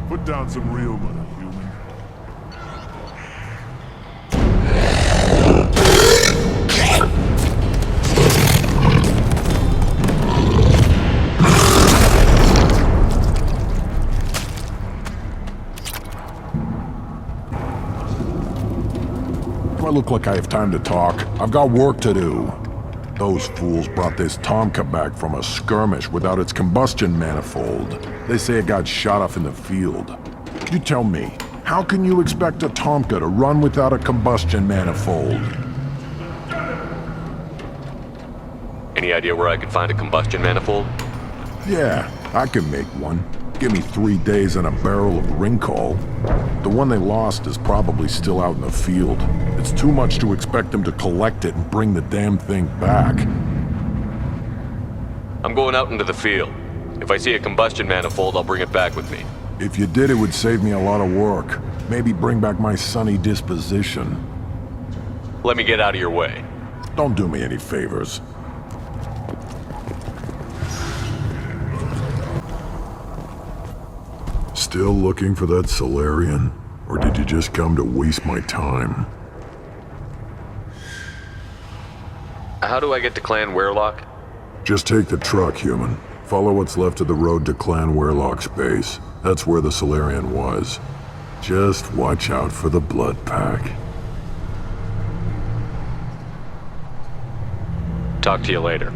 Put down some real money, human. Do I look like I have time to talk? I've got work to do. Those fools brought this Tomka back from a skirmish without its combustion manifold. They say it got shot off in the field. You tell me, how can you expect a Tomka to run without a combustion manifold? Any idea where I could find a combustion manifold? Yeah, I can make one. Give me 3 days and a barrel of Ringcol. The one they lost is probably still out in the field. It's too much to expect them to collect it and bring the damn thing back. I'm going out into the field. If I see a combustion manifold, I'll bring it back with me. If you did, it would save me a lot of work. Maybe bring back my sunny disposition. Let me get out of your way. Don't do me any favors. Still looking for that Salarian? Or did you just come to waste my time? How do I get to Clan Werelock? Just take the truck, human. Follow what's left of the road to Clan Werelock's base. That's where the Salarian was. Just watch out for the blood pack. Talk to you later.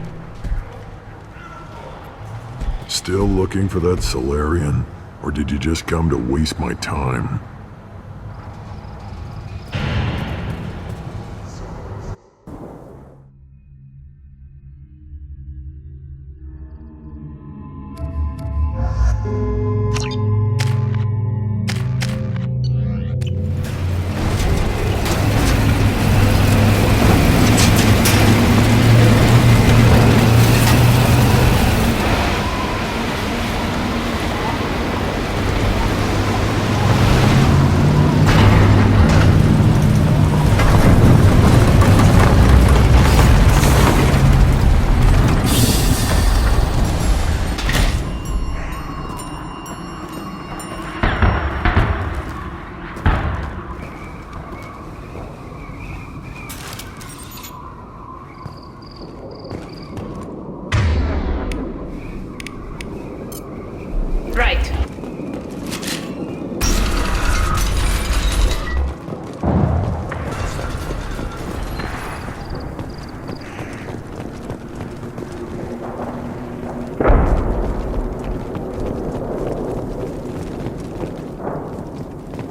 Still looking for that Salarian? Or did you just come to waste my time? Right.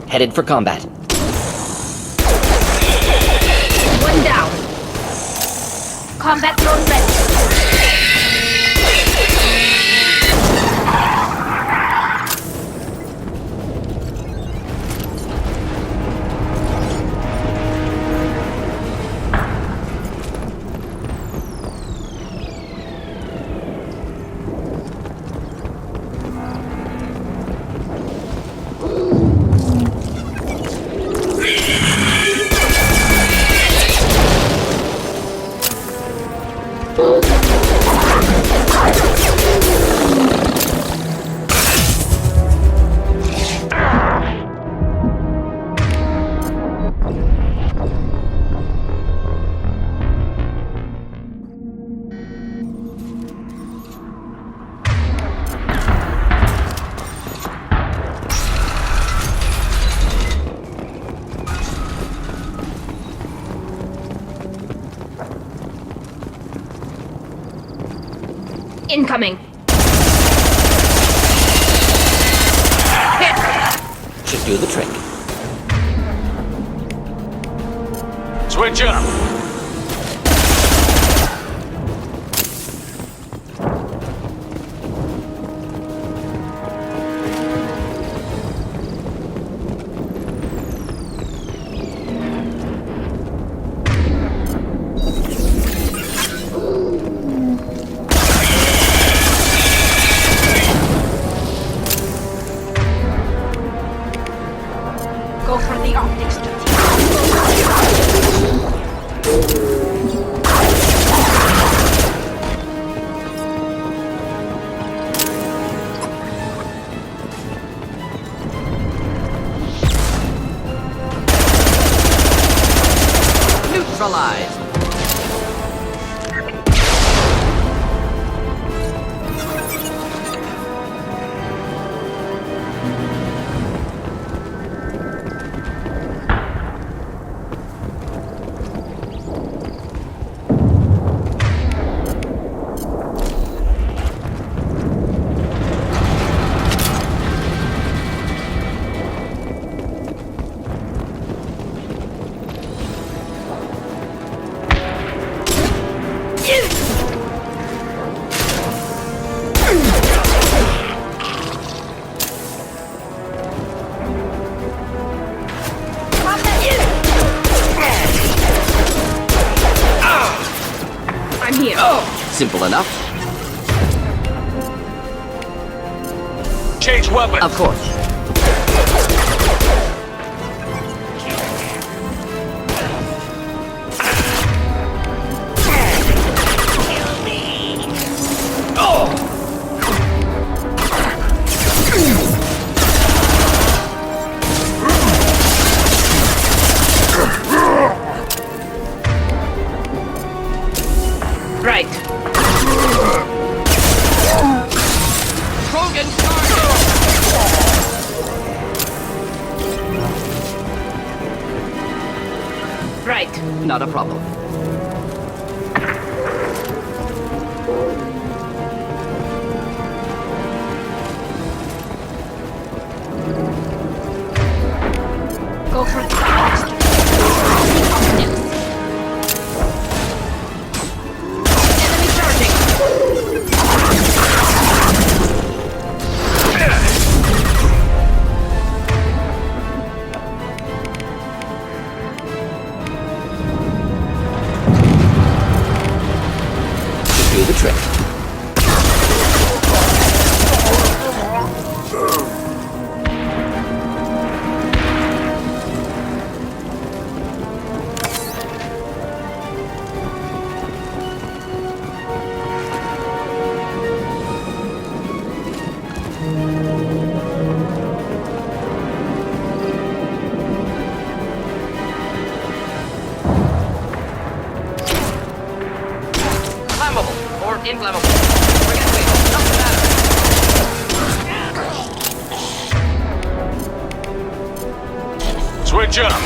Headed for combat. One down. Combat drone ready. Incoming. Hit. Should do the trick. Switch up! Go for the optics to Neutralized. I'm here. Simple enough. Change weapon! Of course. Right. Krogan target! Right. Not a problem. Go for the optics. Enemy charging. Should do the trick. Flammable or inflammable. Forget it. Doesn't matter. Switch up!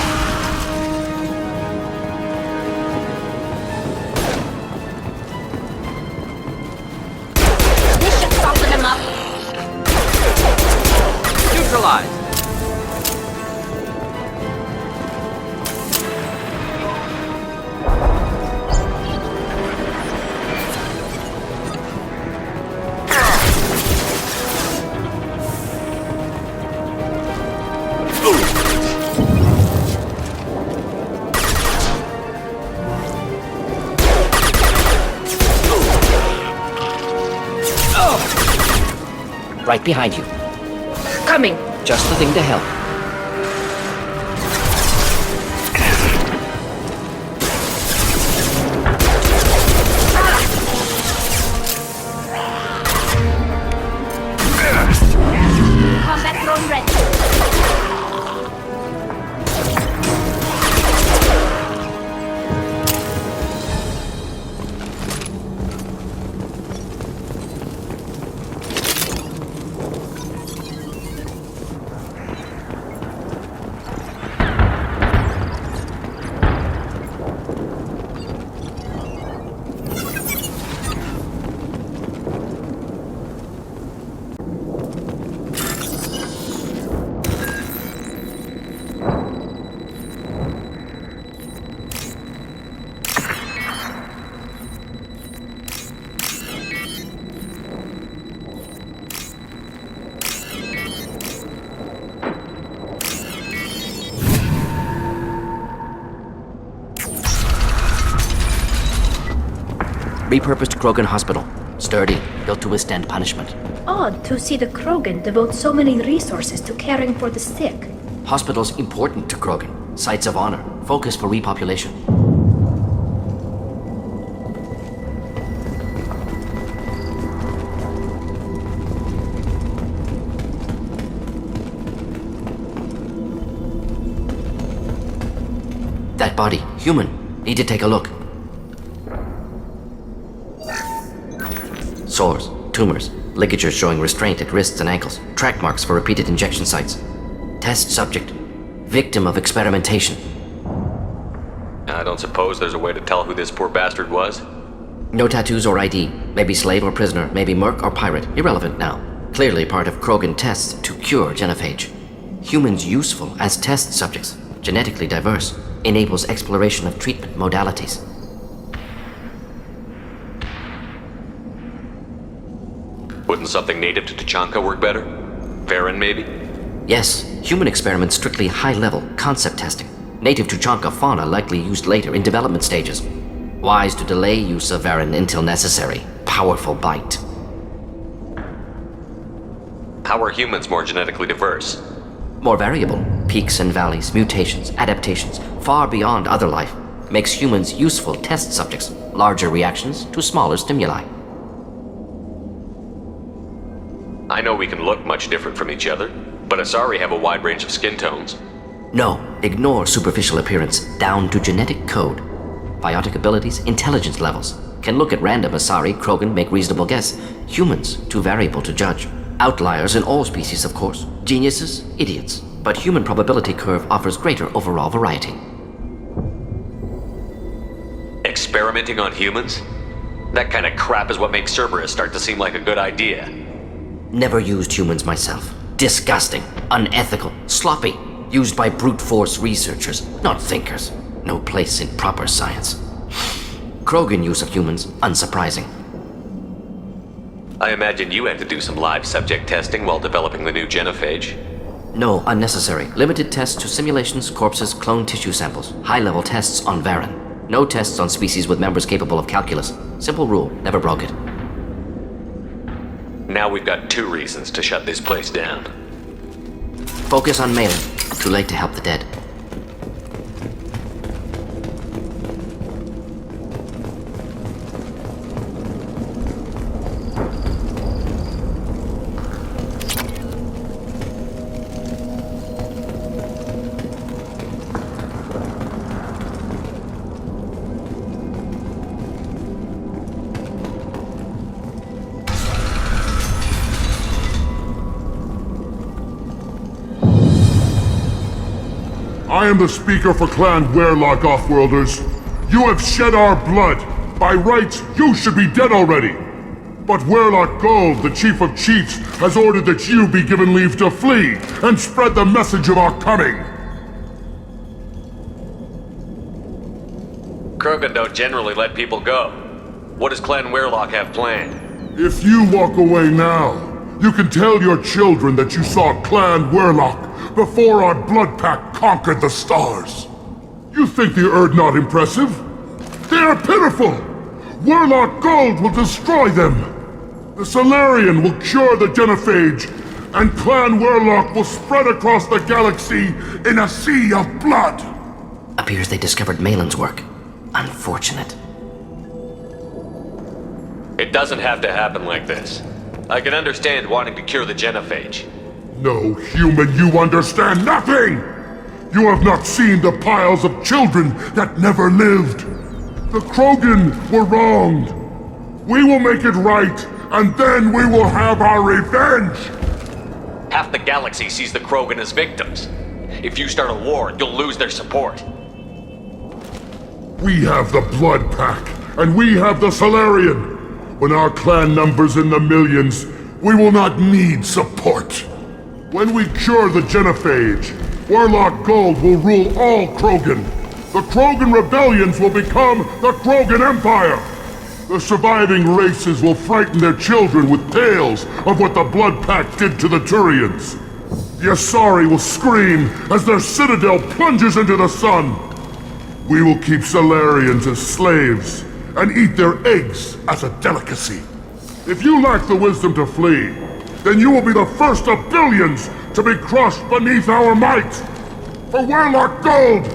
This should soften him up. Neutralized. Right behind you. Coming. Just the thing to help. Combat drone ready. Repurposed Krogan Hospital. Sturdy, built to withstand punishment. Odd to see the Krogan devote so many resources to caring for the sick. Hospitals important to Krogan. Sites of honor. Focus for repopulation. That body, human. Need to take a look. Sores, tumors, ligatures showing restraint at wrists and ankles, track marks for repeated injection sites. Test subject, victim of experimentation. I don't suppose there's a way to tell who this poor bastard was? No tattoos or ID. Maybe slave or prisoner, maybe merc or pirate. Irrelevant now. Clearly part of Krogan tests to cure genophage. Humans useful as test subjects, genetically diverse, enables exploration of treatment modalities. Wouldn't something native to Tuchanka work better? Varen, maybe? Yes, human experiments strictly high-level concept testing. Native Tuchanka fauna likely used later in development stages. Wise to delay use of Varen until necessary. Powerful bite. How are humans more genetically diverse? More variable. Peaks and valleys, mutations, adaptations, far beyond other life. Makes humans useful test subjects. Larger reactions to smaller stimuli. I know we can look much different from each other, but Asari have a wide range of skin tones. No, ignore superficial appearance, down to genetic code. Biotic abilities, intelligence levels. Can look at random Asari, Krogan, make reasonable guess. Humans, too variable to judge. Outliers in all species, of course. Geniuses, idiots. But human probability curve offers greater overall variety. Experimenting on humans? That kind of crap is what makes Cerberus start to seem like a good idea. Never used humans myself. Disgusting, unethical, sloppy. Used by brute force researchers, not thinkers. No place in proper science. Krogan use of humans, unsurprising. I imagine you had to do some live subject testing while developing the new genophage. No, unnecessary. Limited tests to simulations, corpses, cloned tissue samples. High-level tests on Varen. No tests on species with members capable of calculus. Simple rule, never broke it. Now we've got 2 reasons to shut this place down. Focus on Malin. Too late to help the dead. I am the speaker for Clan Werlock, Offworlders. You have shed our blood. By rights, you should be dead already. But Werlock Gold, the Chief of Chiefs, has ordered that you be given leave to flee and spread the message of our coming. Krogan don't generally let people go. What does Clan Werlock have planned? If you walk away now, you can tell your children that you saw Clan Werlock before our blood pact conquered the stars. You think the Erd not impressive? They are pitiful! Werlock Gold will destroy them! The Solarian will cure the genophage, and Clan Werlock will spread across the galaxy in a sea of blood! Appears they discovered Malin's work. Unfortunate. It doesn't have to happen like this. I can understand wanting to cure the genophage. No, human, you understand nothing! You have not seen the piles of children that never lived. The Krogan were wronged. We will make it right, and then we will have our revenge! Half the galaxy sees the Krogan as victims. If you start a war, you'll lose their support. We have the Blood Pack, and we have the Solarian. When our clan numbers in the millions, we will not need support. When we cure the genophage, Werlock Gold will rule all Krogan. The Krogan rebellions will become the Krogan Empire. The surviving races will frighten their children with tales of what the Blood Pact did to the Turians. The Asari will scream as their citadel plunges into the sun. We will keep Solarians as slaves and eat their eggs as a delicacy. If you lack the wisdom to flee, then you will be the first of billions to be crushed beneath our might! For Werlock Gold!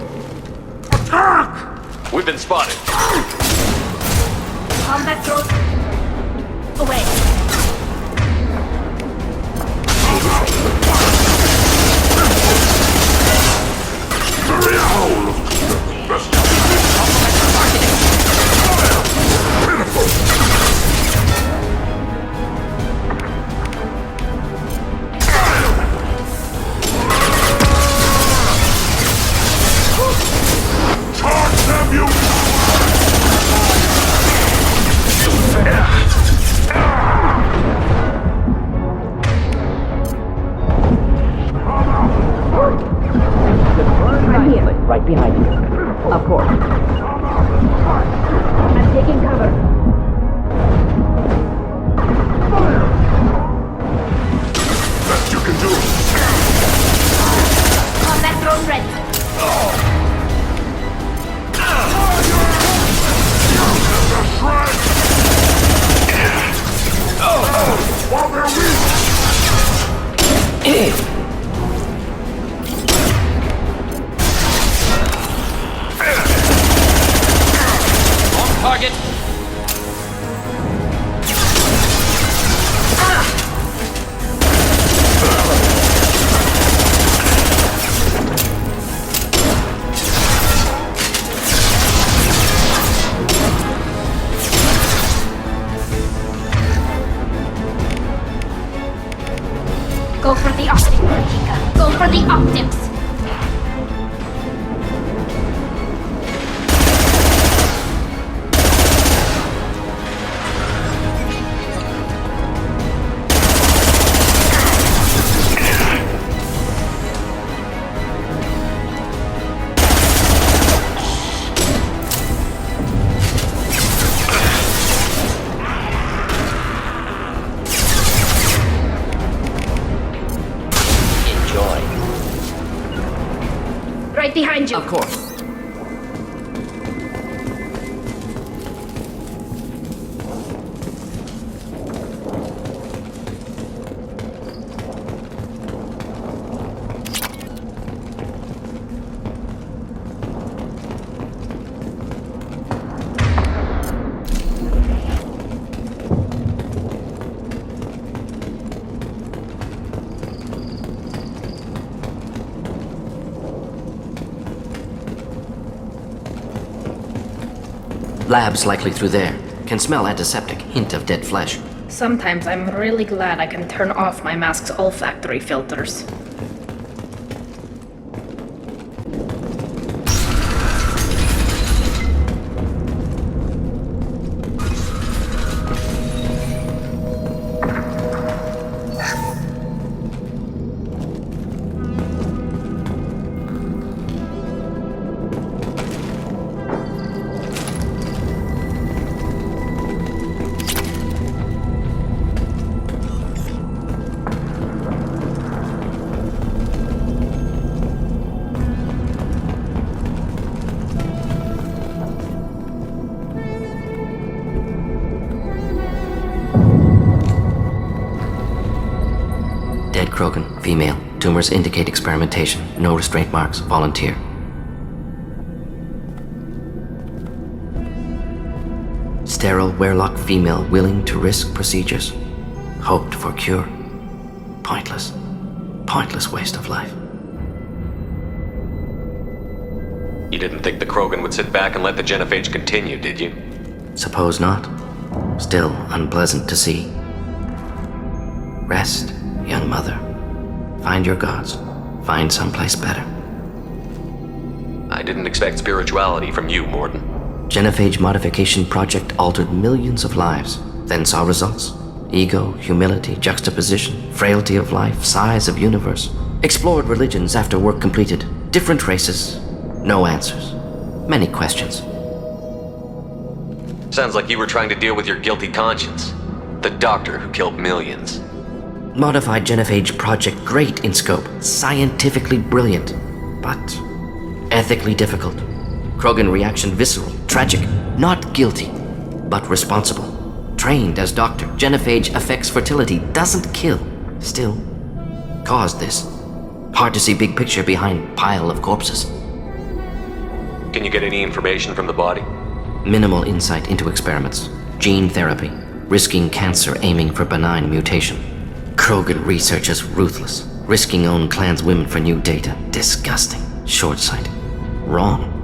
Attack! We've been spotted. Combat drones away. Hurry out! right behind you. Of course. I'm taking cover. Best you can do. Combat drone ready. While they're weak, On target. Go for the optics, Martika. Go for the optics. Enjoy. Right behind you. Of course. Labs likely through there. Can smell antiseptic, hint of dead flesh. Sometimes I'm really glad I can turn off my mask's olfactory filters. Dead Krogan, female. Tumors indicate experimentation. No restraint marks. Volunteer. Sterile Werelock female willing to risk procedures. Hoped for cure. Pointless. Pointless waste of life. You didn't think the Krogan would sit back and let the genophage continue, did you? Suppose not. Still unpleasant to see. Rest, young mother. Find your gods. Find someplace better. I didn't expect spirituality from you, Mordin. Genophage modification project altered millions of lives, then saw results. Ego, humility, juxtaposition, frailty of life, size of universe. Explored religions after work completed. Different races. No answers. Many questions. Sounds like you were trying to deal with your guilty conscience. The doctor who killed millions. Modified genophage project great in scope, scientifically brilliant, but ethically difficult. Krogan reaction visceral, tragic, not guilty, but responsible. Trained as doctor, genophage affects fertility, doesn't kill, still caused this. Hard to see big picture behind pile of corpses. Can you get any information from the body? Minimal insight into experiments. Gene therapy, risking cancer aiming for benign mutation. Krogan researchers ruthless, risking own clan's women for new data. Disgusting. Short-sighted. Wrong.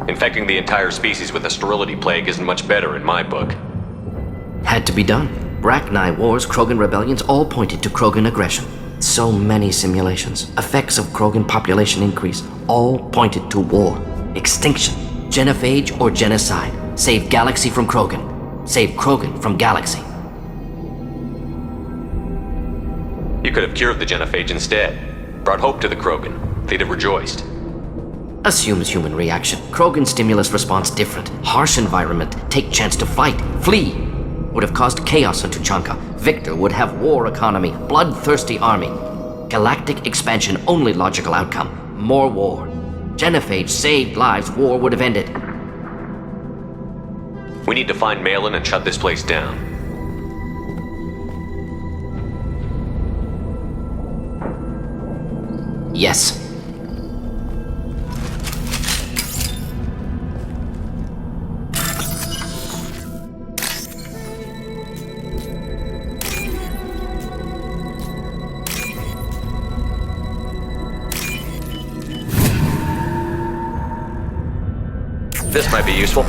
Infecting the entire species with a sterility plague isn't much better in my book. Had to be done. Rachni wars, Krogan rebellions, all pointed to Krogan aggression. So many simulations. Effects of Krogan population increase, all pointed to war. Extinction. Genophage or genocide. Save galaxy from Krogan. Save Krogan from galaxy. You could have cured the genophage instead. Brought hope to the Krogan. They'd have rejoiced. Assumes human reaction. Krogan stimulus response different. Harsh environment. Take chance to fight. Flee. Would have caused chaos on Tuchanka. Victor would have war economy. Bloodthirsty army. Galactic expansion only logical outcome. More war. Genophage saved lives. War would have ended. We need to find Malin and shut this place down. Yes. This might be useful.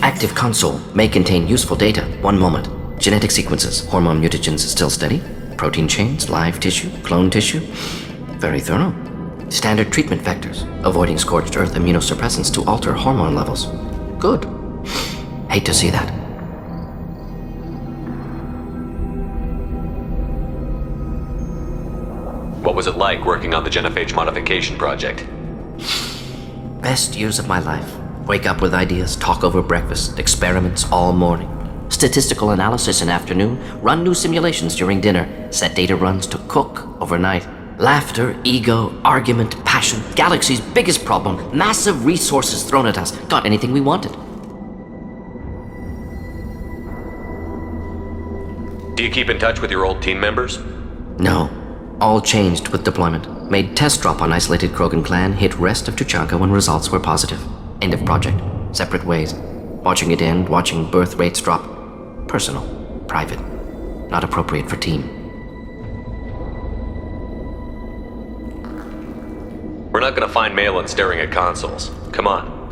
Active console may contain useful data. One moment. Genetic sequences. Hormone mutagens still steady. Protein chains, live tissue, clone tissue. Very thorough. Standard treatment vectors. Avoiding scorched earth immunosuppressants to alter hormone levels. Good. Hate to see that. What was it like working on the Genophage modification project? Best years of my life. Wake up with ideas, talk over breakfast, experiments all morning. Statistical analysis in afternoon, run new simulations during dinner, set data runs to cook overnight. Laughter, ego, argument, passion, galaxy's biggest problem, massive resources thrown at us. Got anything we wanted. Do you keep in touch with your old team members? No. All changed with deployment. Made test drop on isolated Krogan clan, hit rest of Tuchanka when results were positive. End of project. Separate ways. Watching it end, watching birth rates drop. Personal. Private. Not appropriate for team. We're not gonna find Malin staring at consoles. Come on.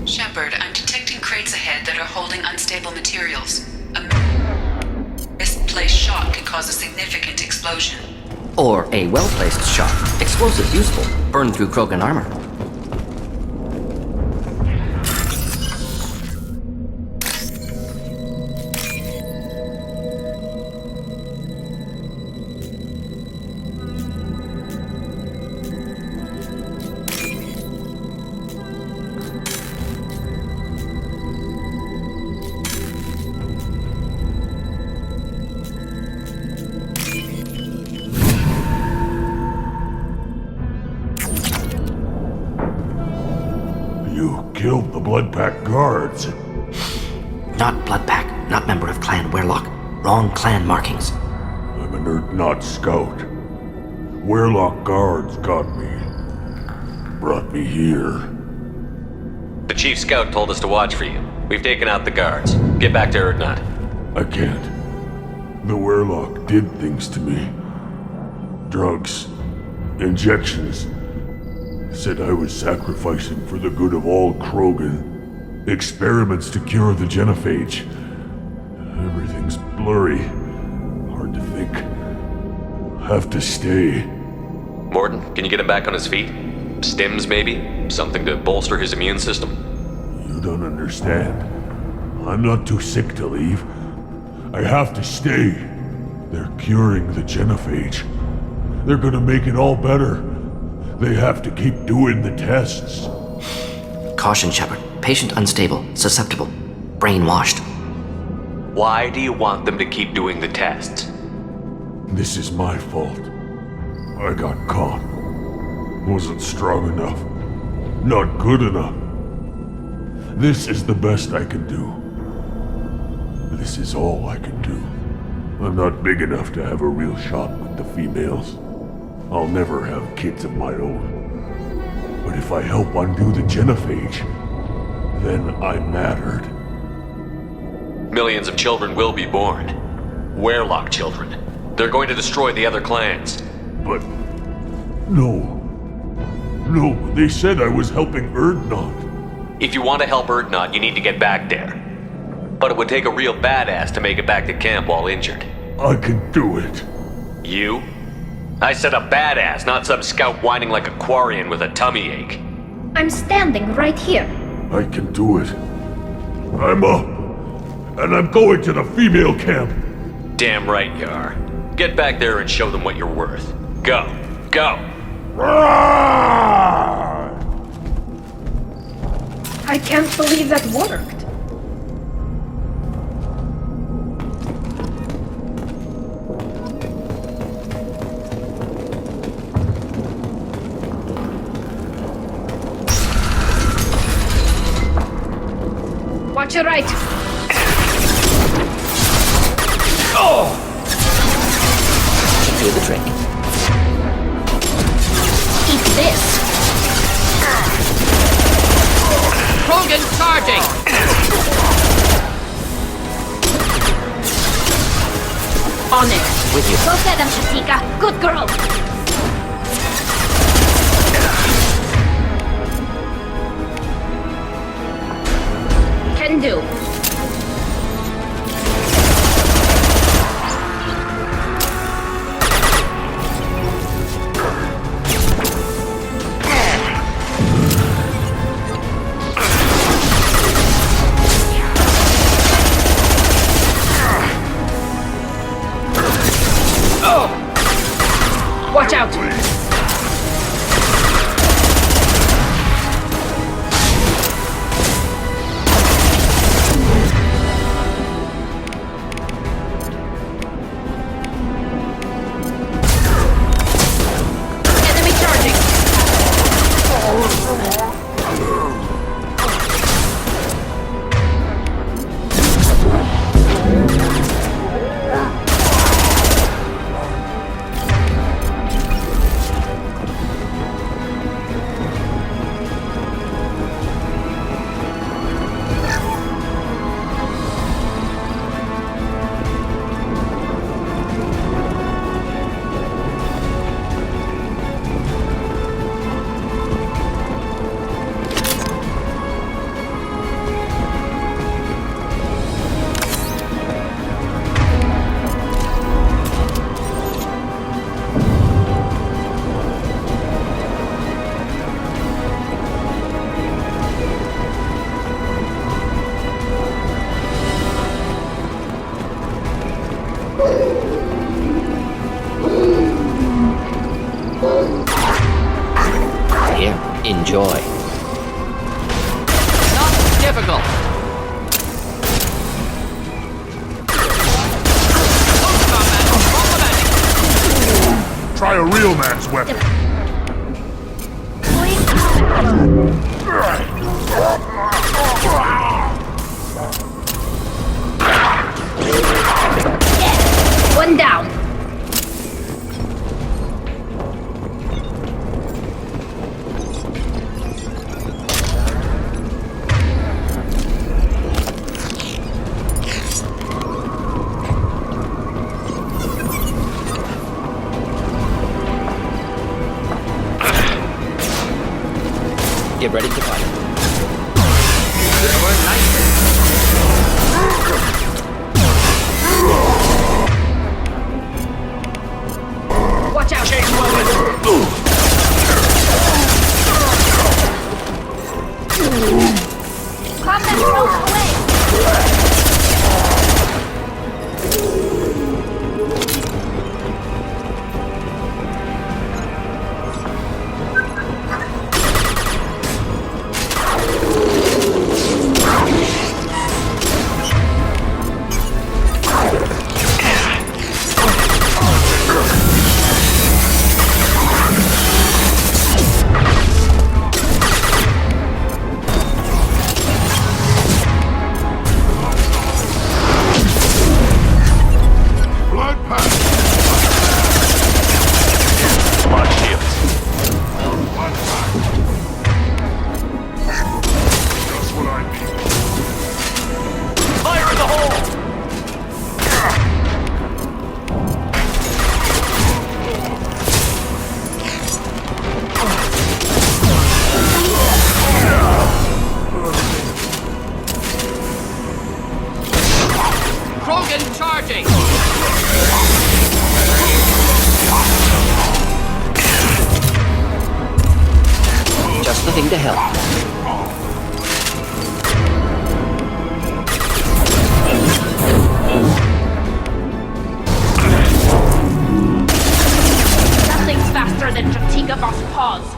Shepard, I'm detecting crates ahead that are holding unstable materials. A misplaced shot could cause a significant explosion. Or a well-placed shot. Explosive useful. Burn through Krogan armor. You killed the Bloodpack guards. Not Bloodpack. Not member of Clan Werlock. Wrong clan markings. I'm an Urt-Knot scout. Werlock guards got me. Brought me here. The chief scout told us to watch for you. We've taken out the guards. Get back to Urt-Knot. I can't. The Werlock did things to me. Drugs. Injections. Said I was sacrificing for the good of all Krogan. Experiments to cure the Genophage. Everything's blurry. Hard to think. Have to stay. Morton, can you get him back on his feet? Stims, maybe? Something to bolster his immune system? You don't understand. I'm not too sick to leave. I have to stay. They're curing the Genophage. They're gonna make it all better. They have to keep doing the tests. Caution, Shepard. Patient unstable, susceptible, brainwashed. Why do you want them to keep doing the tests? This is my fault. I got caught. Wasn't strong enough. Not good enough. This is the best I can do. This is all I can do. I'm not big enough to have a real shot with the females. I'll never have kids of my own. But if I help undo the Genophage, then I'm mattered. Millions of children will be born. Werlock children. They're going to destroy the other clans. But... No. No, they said I was helping Erdnot. If you want to help Erdnot, you need to get back there. But it would take a real badass to make it back to camp while injured. I can do it. You? I said a badass, not some scout whining like a Quarian with a tummy ache. I'm standing right here. I can do it. I'm up. And I'm going to the female camp. Damn right you are. Get back there and show them what you're worth. Go. Go! I can't believe that worked. Watch your right. Do the trick. Eat this. Krogan charging! On it. With you. Go get them, Shatika. Good girl. Can do. Watch out! Enemy charging! Here, enjoy. Not difficult. Close combat, problematic. Try a real man's weapon. One down. Get ready to fight. Watch out! Combat drones away! Krogan charging! Just the thing to help. Nothing's faster than Jatiga Boss Paws.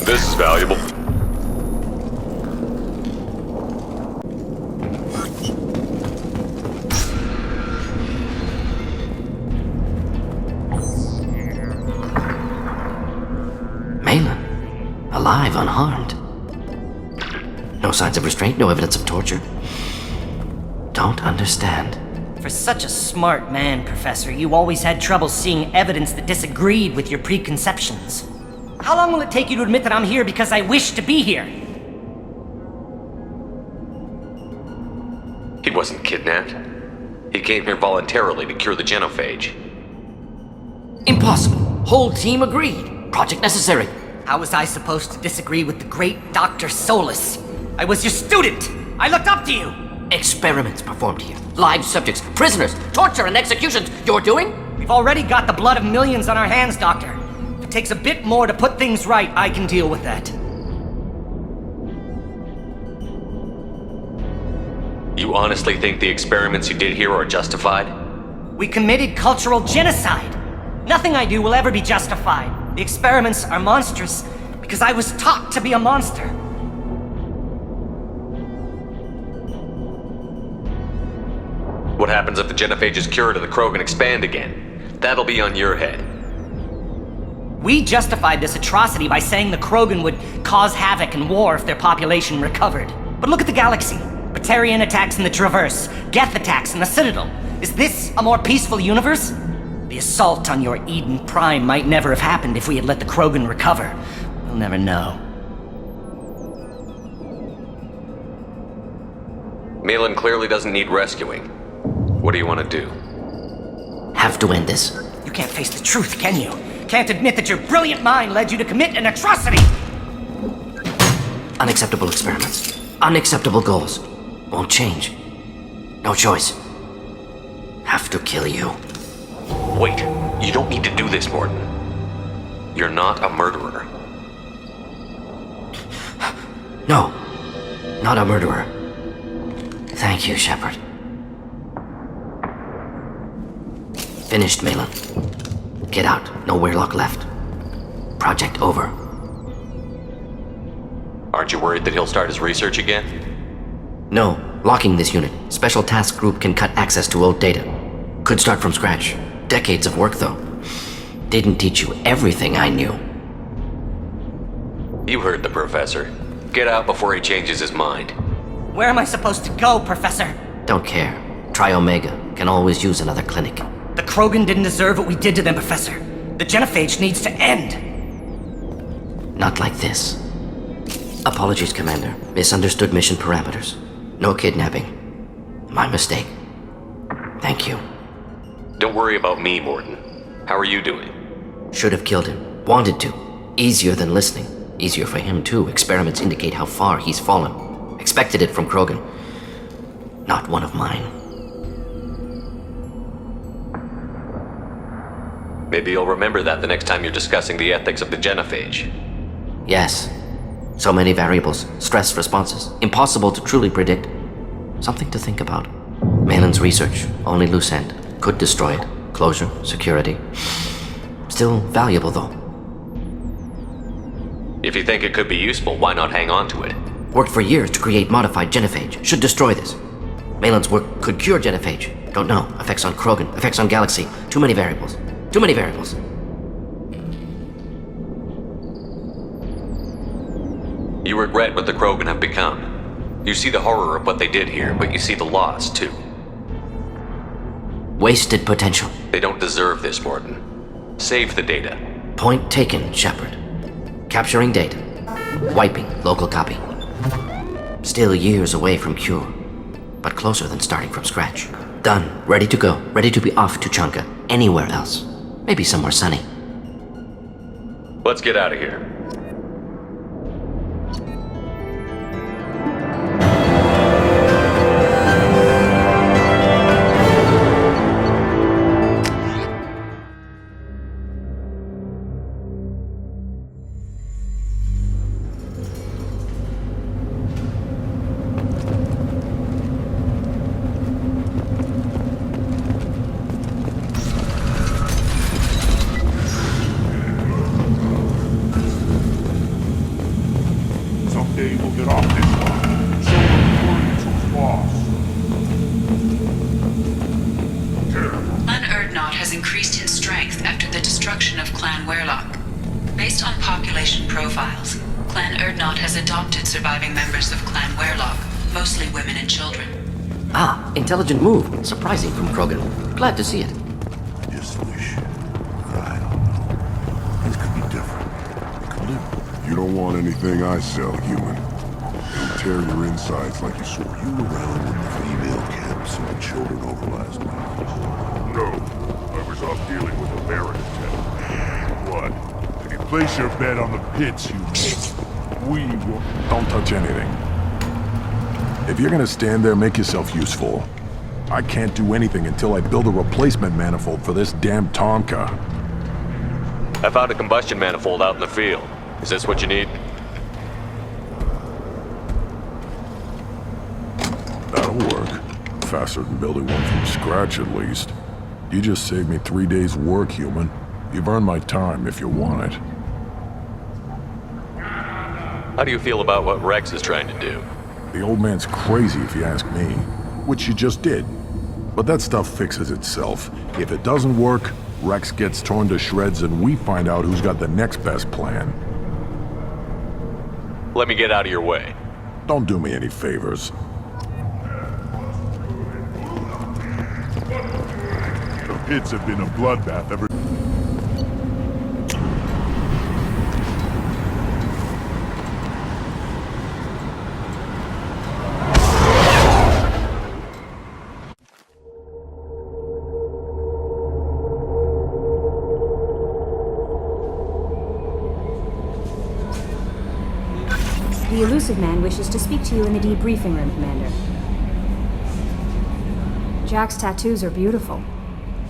This is valuable. Malin, alive, unharmed. No signs of restraint, no evidence of torture. Don't understand. For such a smart man, Professor, you always had trouble seeing evidence that disagreed with your preconceptions. How long will it take you to admit that I'm here because I wish to be here? He wasn't kidnapped. He came here voluntarily to cure the genophage. Impossible. Whole team agreed. Project necessary. How was I supposed to disagree with the great Dr. Solus? I was your student! I looked up to you! Experiments performed here. Live subjects, prisoners, torture and executions. You're doing? We've already got the blood of millions on our hands, Doctor. If it takes a bit more to put things right, I can deal with that. You honestly think the experiments you did here are justified? We committed cultural genocide. Nothing I do will ever be justified. The experiments are monstrous because I was taught to be a monster. What happens if the genophage is cured and the Krogan expand again? That'll be on your head. We justified this atrocity by saying the Krogan would cause havoc and war if their population recovered. But look at the galaxy. Batarian attacks in the Traverse, Geth attacks in the Citadel. Is this a more peaceful universe? The assault on your Eden Prime might never have happened if we had let the Krogan recover. We'll never know. Malin clearly doesn't need rescuing. What do you want to do? Have to end this. You can't face the truth, can you? Can't admit that your brilliant mind led you to commit an atrocity! Unacceptable experiments. Unacceptable goals. Won't change. No choice. Have to kill you. Wait, you don't need to do this, Mordin. You're not a murderer. No. Not a murderer. Thank you, Shepard. Finished, Malin. Get out. No Weirlock left. Project over. Aren't you worried that he'll start his research again? No. Locking this unit. Special task group can cut access to old data. Could start from scratch. Decades of work, though. Didn't teach you everything I knew. You heard the professor. Get out before he changes his mind. Where am I supposed to go, Professor? Don't care. Try Omega. Can always use another clinic. The Krogan didn't deserve what we did to them, Professor. The genophage needs to end. Not like this. Apologies, Commander. Misunderstood mission parameters. No kidnapping. My mistake. Thank you. Don't worry about me, Mordin. How are you doing? Should have killed him. Wanted to. Easier than listening. Easier for him, too. Experiments indicate how far he's fallen. Expected it from Krogan. Not one of mine. Maybe you'll remember that the next time you're discussing the ethics of the genophage. Yes. So many variables. Stress responses. Impossible to truly predict. Something to think about. Malin's research, only loose end. Could destroy it. Closure, security. Still valuable, though. If you think it could be useful, why not hang on to it? Worked for years to create modified genophage. Should destroy this. Malin's work could cure genophage. Don't know. Effects on Krogan, effects on Galaxy. Too many variables. Too many variables. You regret what the Krogan have become. You see the horror of what they did here, but you see the loss, too. Wasted potential. They don't deserve this, Mordin. Save the data. Point taken, Shepard. Capturing data. Wiping local copy. Still years away from cure, but closer than starting from scratch. Done. Ready to go. Ready to be off to Chanka. Anywhere else. Maybe somewhere sunny. Let's get out of here. Someday we'll get off this one. So the Warriors who's lost. Clan Urdnot has increased in strength after the destruction of Clan Werlock. Based on population profiles, Clan Urdnot has adopted surviving members of Clan Werlock, mostly women and children. Ah, intelligent move. Surprising from Krogan. Glad to see it. Just wish. I don't know. Things could be different. It could live. You don't want anything I sell, human. It'll tear your insides like you swore. You were around when the female camps and the children over last week. No. I was off dealing with a Baron attack. What? If you place your bet on the pits, we will... Don't touch anything. If you're gonna stand there, make yourself useful. I can't do anything until I build a replacement manifold for this damn Tonka. I found a combustion manifold out in the field. Is this what you need? That'll work. Faster than building one from scratch, at least. You just saved me 3 days' work, human. You've earned my time if you want it. How do you feel about what Rex is trying to do? The old man's crazy if you ask me. Which you just did. But that stuff fixes itself. If it doesn't work, Rex gets torn to shreds and we find out who's got the next best plan. Let me get out of your way. Don't do me any favors. The pits have been a bloodbath ever... The Elusive Man wishes to speak to you in the debriefing room, Commander. Jack's tattoos are beautiful.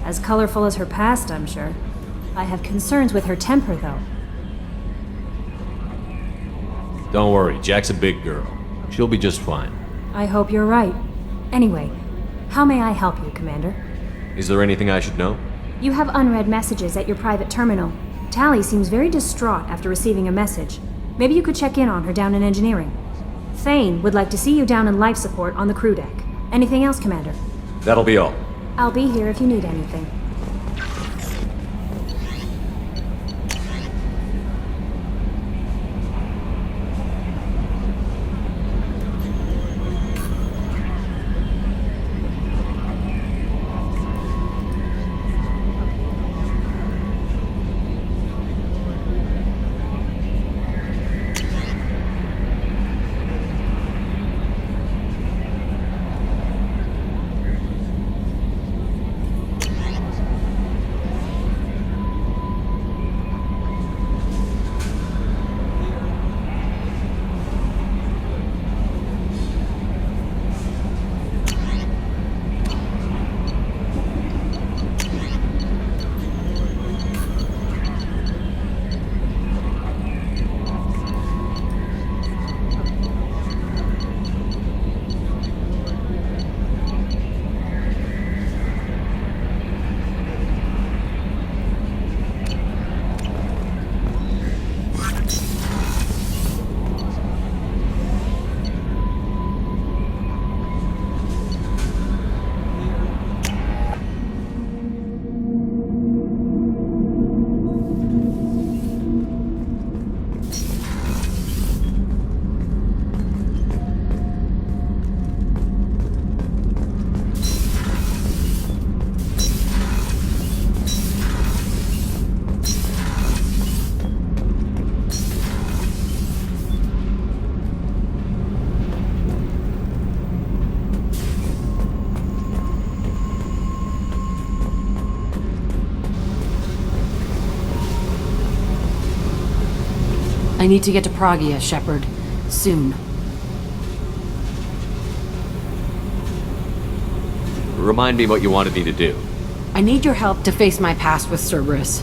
As colorful as her past, I'm sure. I have concerns with her temper, though. Don't worry, Jack's a big girl. She'll be just fine. I hope you're right. Anyway, how may I help you, Commander? Is there anything I should know? You have unread messages at your private terminal. Tally seems very distraught after receiving a message. Maybe you could check in on her down in engineering. Thane would like to see you down in life support on the crew deck. Anything else, Commander? That'll be all. I'll be here if you need anything. I need to get to Pragia, Shepard. Soon. Remind me what you wanted me to do. I need your help to face my past with Cerberus.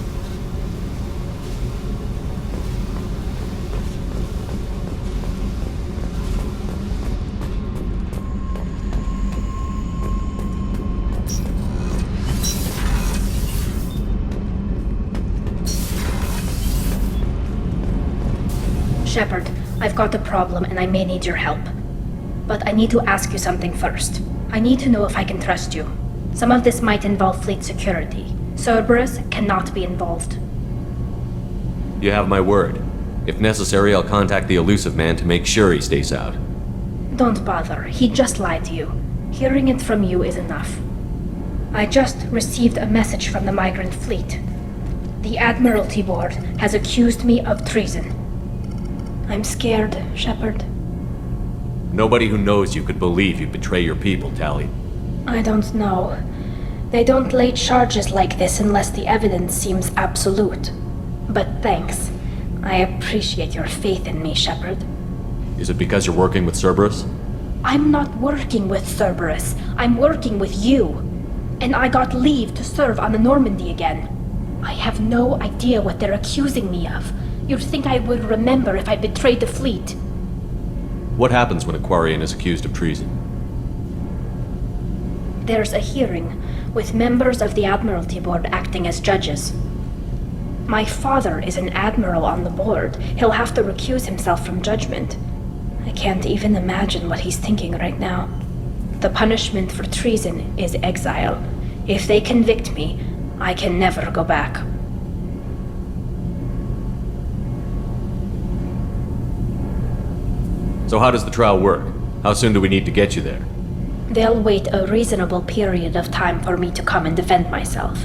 Shepard, I've got a problem and I may need your help. But I need to ask you something first. I need to know if I can trust you. Some of this might involve fleet security. Cerberus cannot be involved. You have my word. If necessary, I'll contact the Elusive Man to make sure he stays out. Don't bother. He just lied to you. Hearing it from you is enough. I just received a message from the Migrant Fleet. The Admiralty Board has accused me of treason. I'm scared, Shepard. Nobody who knows you could believe you'd betray your people, Tali. I don't know. They don't lay charges like this unless the evidence seems absolute. But thanks. I appreciate your faith in me, Shepard. Is it because you're working with Cerberus? I'm not working with Cerberus. I'm working with you. And I got leave to serve on the Normandy again. I have no idea what they're accusing me of. You'd think I would remember if I betrayed the fleet. What happens when a Quarian is accused of treason? There's a hearing, with members of the Admiralty Board acting as judges. My father is an admiral on the board. He'll have to recuse himself from judgment. I can't even imagine what he's thinking right now. The punishment for treason is exile. If they convict me, I can never go back. So how does the trial work? How soon do we need to get you there? They'll wait a reasonable period of time for me to come and defend myself.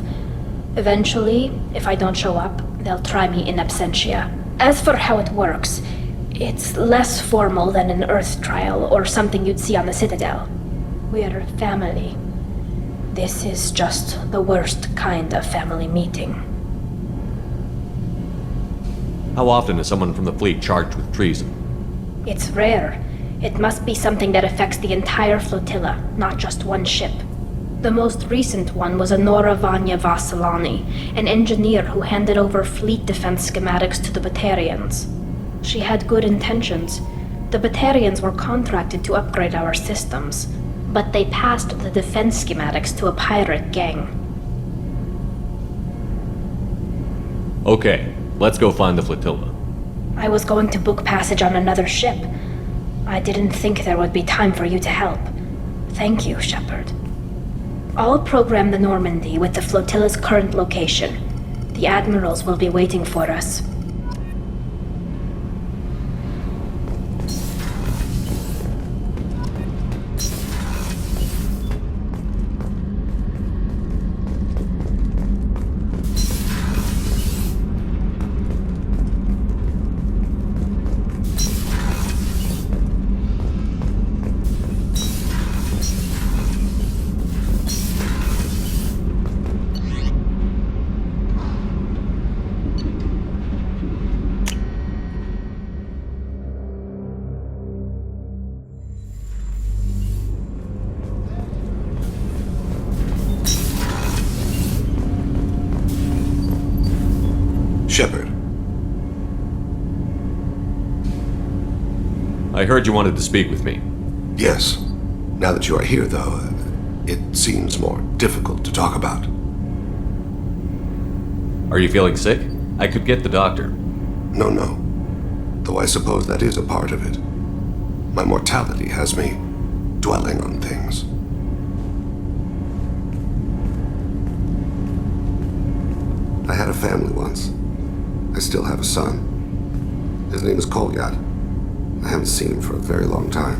Eventually, if I don't show up, they'll try me in absentia. As for how it works, it's less formal than an Earth trial or something you'd see on the Citadel. We're family. This is just the worst kind of family meeting. How often is someone from the fleet charged with treason? It's rare. It must be something that affects the entire flotilla, not just one ship. The most recent one was Anora Vanya Vassilani, an engineer who handed over fleet defense schematics to the Batarians. She had good intentions. The Batarians were contracted to upgrade our systems, but they passed the defense schematics to a pirate gang. Okay, let's go find the flotilla. I was going to book passage on another ship. I didn't think there would be time for you to help. Thank you, Shepard. I'll program the Normandy with the flotilla's current location. The admirals will be waiting for us. Shepard. I heard you wanted to speak with me. Yes. Now that you are here, though, it seems more difficult to talk about. Are you feeling sick? I could get the doctor. No. Though I suppose that is a part of it. My mortality has me dwelling on things. I had a family once. I still have a son. His name is Kolyat. I haven't seen him for a very long time.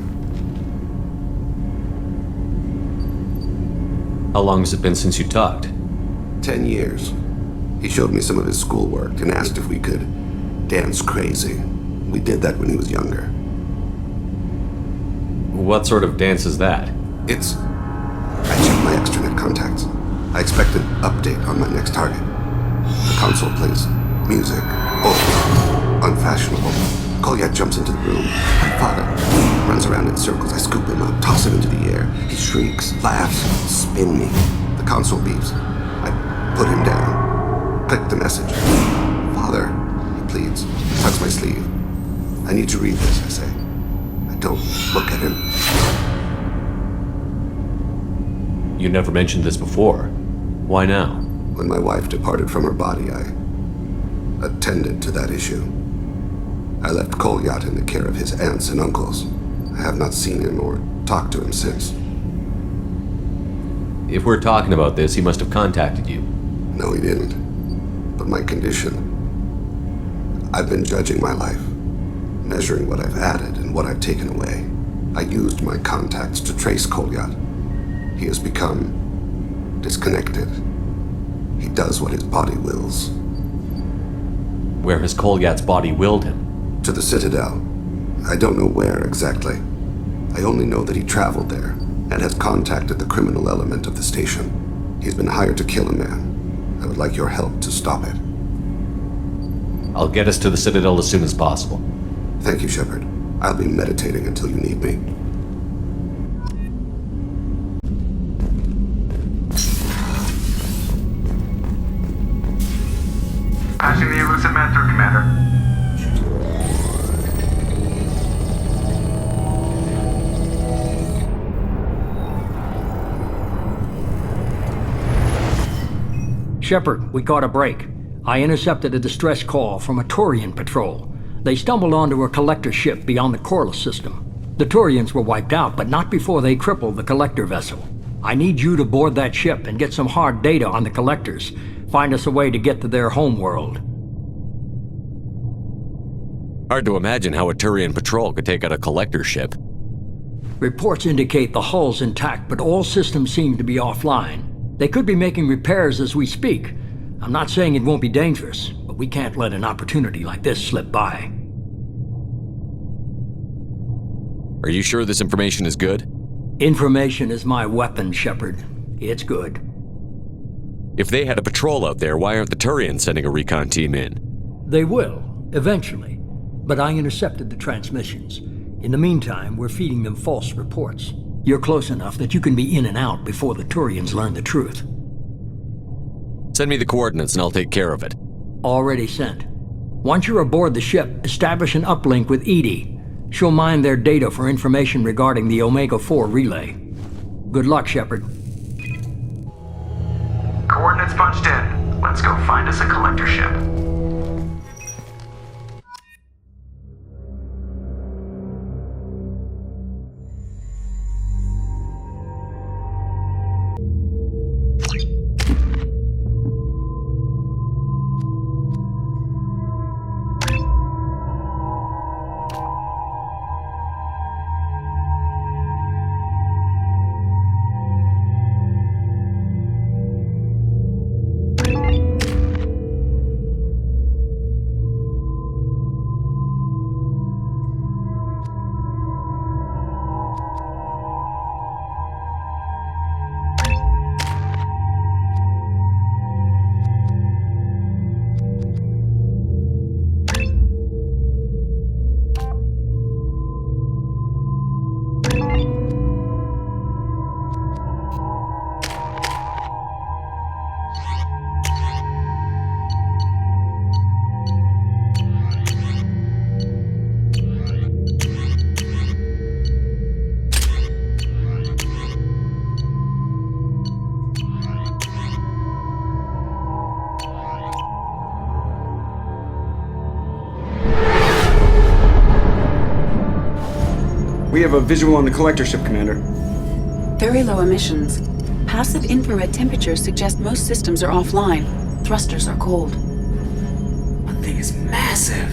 How long has it been since you talked? 10 years. He showed me some of his schoolwork and asked if we could dance crazy. We did that when he was younger. What sort of dance is that? I checked my extranet contacts. I expect an update on my next target. The console plays music over, unfashionable. Kolyat jumps into the room. My father runs around in circles. I scoop him up, toss him into the air. He shrieks, laughs, spin me. The console beeps. I put him down. Click the message. Father, he pleads. Tugs my sleeve. I need to read this, I say. I don't look at him. You never mentioned this before. Why now? When my wife departed from her body, I attended to that issue. I left Kolyat in the care of his aunts and uncles. I have not seen him or talked to him since. If we're talking about this, he must have contacted you. No, he didn't. But my condition... I've been judging my life, measuring what I've added and what I've taken away. I used my contacts to trace Kolyat. He has become disconnected. He does what his body wills. Where has Kolyat's body willed him? To the Citadel. I don't know where exactly. I only know that he traveled there and has contacted the criminal element of the station. He's been hired to kill a man. I would like your help to stop it. I'll get us to the Citadel as soon as possible. Thank you, Shepard. I'll be meditating until you need me. Passing the elusive man through, Commander. Shepard, we caught a break. I intercepted a distress call from a Turian patrol. They stumbled onto a collector ship beyond the Corliss system. The Turians were wiped out, but not before they crippled the collector vessel. I need you to board that ship and get some hard data on the collectors. Find us a way to get to their homeworld. Hard to imagine how a Turian patrol could take out a collector ship. Reports indicate the hull's intact, but all systems seem to be offline. They could be making repairs as we speak. I'm not saying it won't be dangerous, but we can't let an opportunity like this slip by. Are you sure this information is good? Information is my weapon, Shepard. It's good. If they had a patrol out there, why aren't the Turians sending a recon team in? They will, eventually. But I intercepted the transmissions. In the meantime, we're feeding them false reports. You're close enough that you can be in and out before the Turians learn the truth. Send me the coordinates and I'll take care of it. Already sent. Once you're aboard the ship, establish an uplink with EDI. She'll mine their data for information regarding the Omega-4 relay. Good luck, Shepard. Coordinates punched in. Let's go find us a collector ship. We have a visual on the collector ship, Commander. Very low emissions. Passive infrared temperatures suggest most systems are offline. Thrusters are cold. That thing is massive.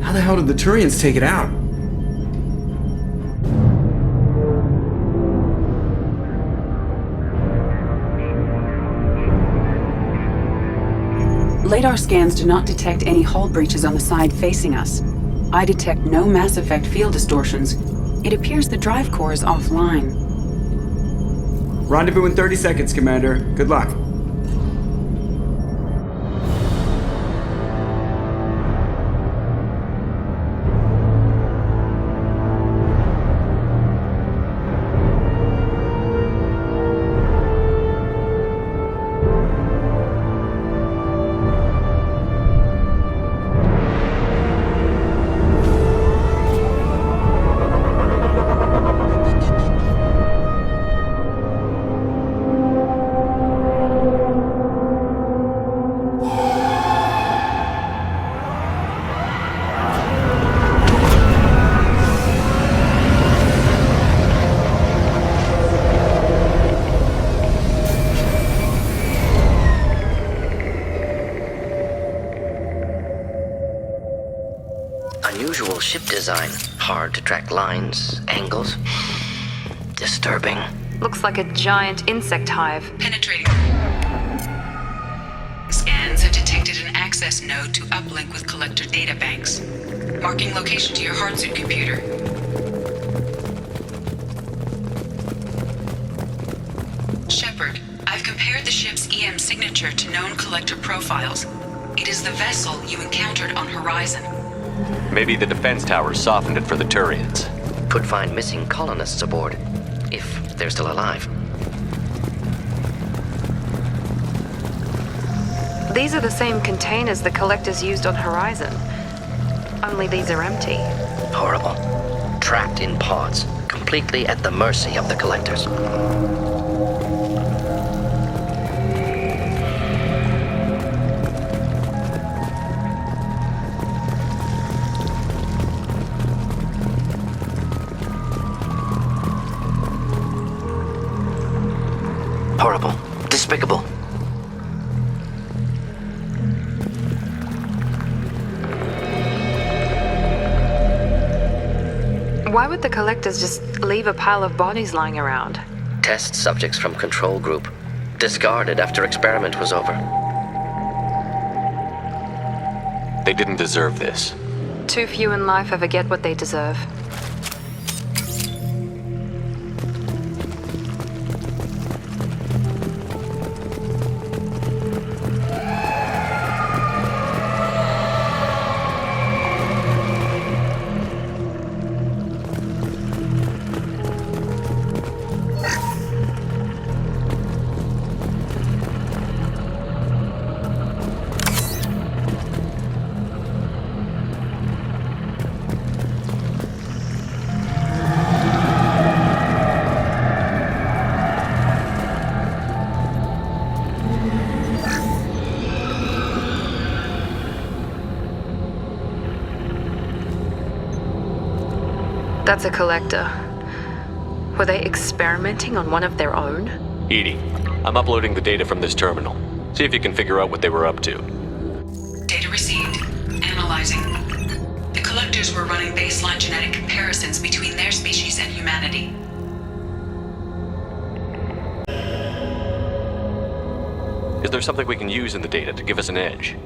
How the hell did the Turians take it out? Radar scans do not detect any hull breaches on the side facing us. I detect no Mass Effect field distortions. It appears the drive core is offline. Rendezvous in 30 seconds, Commander. Good luck. design. Hard to track lines, angles. Disturbing. Looks like a giant insect hive. Penetrating. Scans have detected an access node to uplink with collector databanks. Marking location to your hardsuit computer. Shepard, I've compared the ship's EM signature to known collector profiles. It is the vessel you encountered on Horizon. Maybe the defense towers softened it for the Turians. Could find missing colonists aboard, if they're still alive. These are the same containers the collectors used on Horizon. Only these are empty. Horrible. Trapped in pods, completely at the mercy of the collectors. Horrible. Despicable. Why would the collectors just leave a pile of bodies lying around? Test subjects from control group. Discarded after experiment was over. They didn't deserve this. Too few in life ever get what they deserve. That's a collector. Were they experimenting on one of their own? EDI, I'm uploading the data from this terminal. See if you can figure out what they were up to. Data received. Analyzing. The collectors were running baseline genetic comparisons between their species and humanity. Is there something we can use in the data to give us an edge?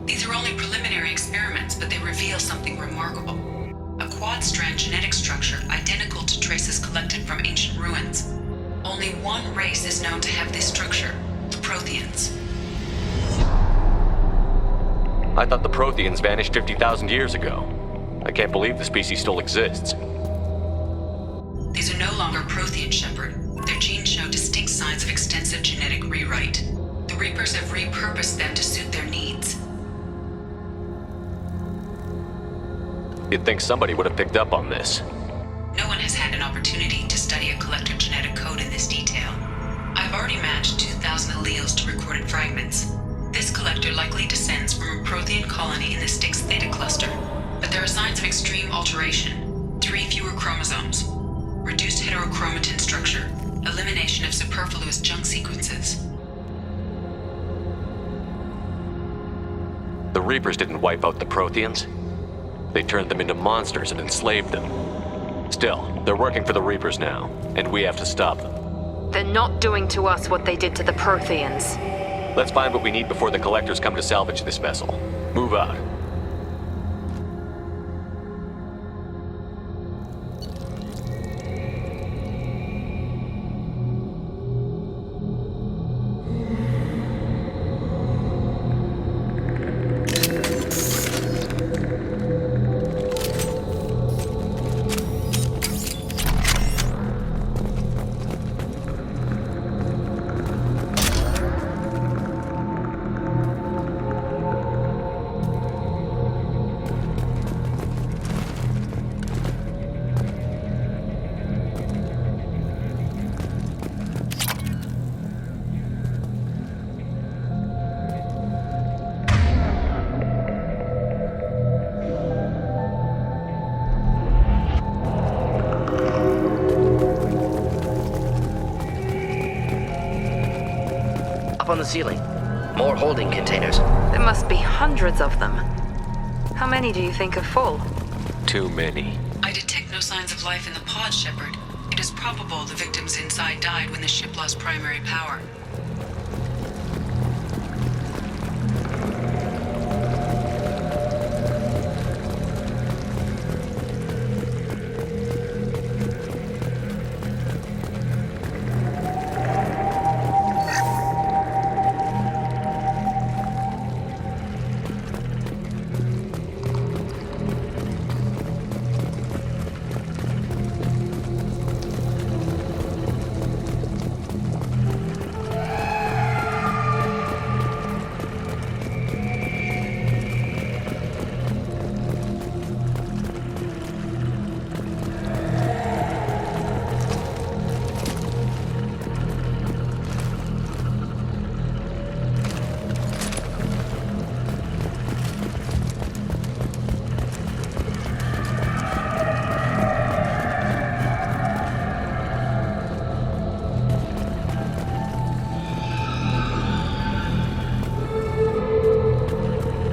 These are only preliminary experiments, but they reveal something remarkable. A quad-strand genetic structure identical to traces collected from ancient ruins. Only one race is known to have this structure, the Protheans. I thought the Protheans vanished 50,000 years ago. I can't believe the species still exists. These are no longer Prothean, Shepard. Their genes show distinct signs of extensive genetic rewrite. The Reapers have repurposed them to suit their needs. You'd think somebody would have picked up on this. No one has had an opportunity to study a collector genetic code in this detail. I've already matched 2,000 alleles to recorded fragments. This collector likely descends from a Prothean colony in the Styx Theta cluster, but there are signs of extreme alteration. 3 fewer chromosomes, reduced heterochromatin structure, elimination of superfluous junk sequences. The Reapers didn't wipe out the Protheans. They turned them into monsters and enslaved them. Still, they're working for the Reapers now, and we have to stop them. They're not doing to us what they did to the Protheans. Let's find what we need before the Collectors come to salvage this vessel. Move out. Up on the ceiling. More holding containers. There must be hundreds of them. How many do you think are full? too many. I detect no signs of life in the pod, Shepard. It is probable the victims inside died when the ship lost primary power.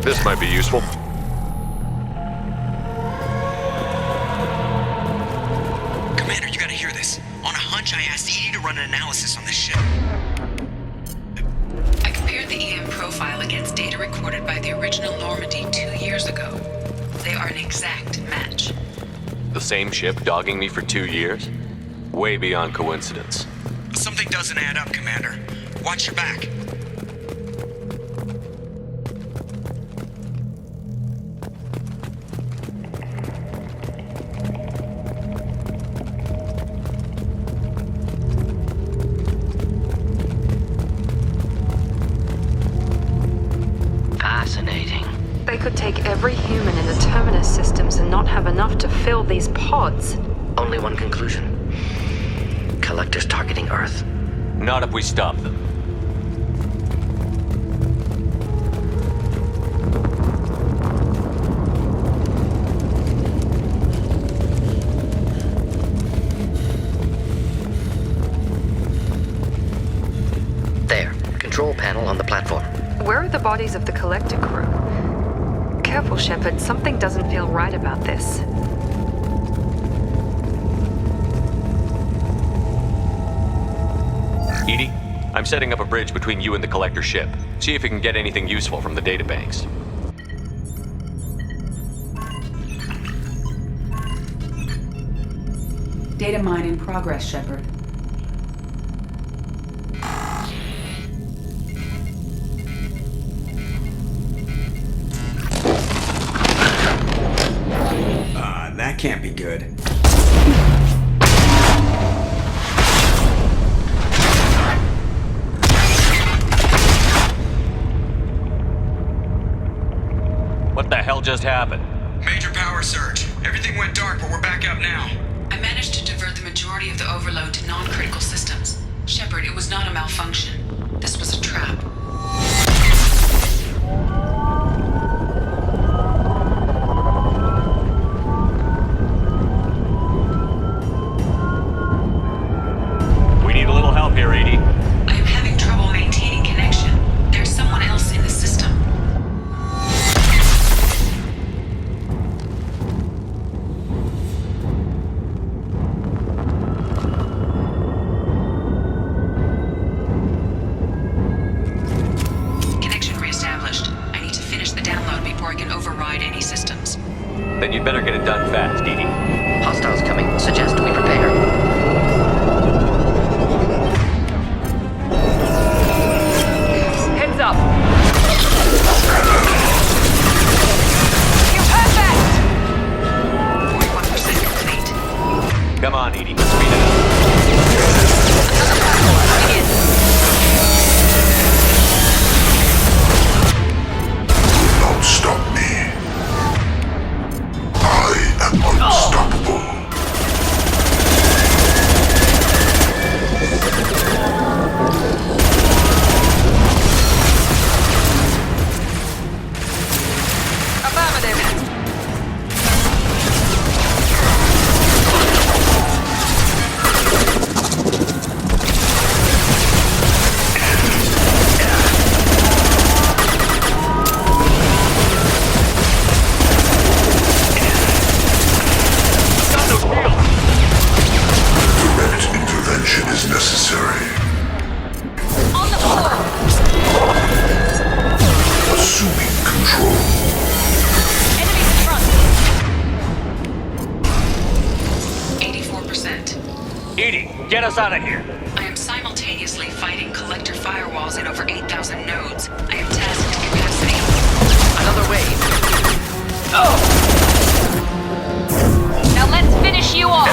This might be useful. Commander, you gotta hear this. On a hunch, I asked EDI to run an analysis on this ship. I compared the EM profile against data recorded by the original Normandy 2 years ago. They are an exact match. The same ship dogging me for 2 years? Way beyond coincidence. Something doesn't add up, Commander. Watch your back. They could take every human in the Terminus systems and not have enough to fill these pods. Only one conclusion. Collectors targeting Earth. Not if we stop them. There. Control panel on the platform. Where are the bodies of the Collector crew? Careful, Shepard. Something doesn't feel right about this. EDI, I'm setting up a bridge between you and the Collector ship. See if you can get anything useful from the databanks. Data mine in progress, Shepard. That can't be good. What the hell just happened? Major power surge. Everything went dark, but we're back up now. I managed to divert the majority of the overload to non-critical systems. Shepard, it was not a malfunction. This was a trap. Here, EDI. I am having trouble maintaining connection. There's someone else in the system. Connection reestablished. I need to finish the download before I can override any systems. Then you'd better get it done fast, EDI. Hostiles coming. Suggest we prepare. us out of here. I am simultaneously fighting collector firewalls in over 8,000 nodes. I am tasked to capacity. Another wave. Oh! Now let's finish you off!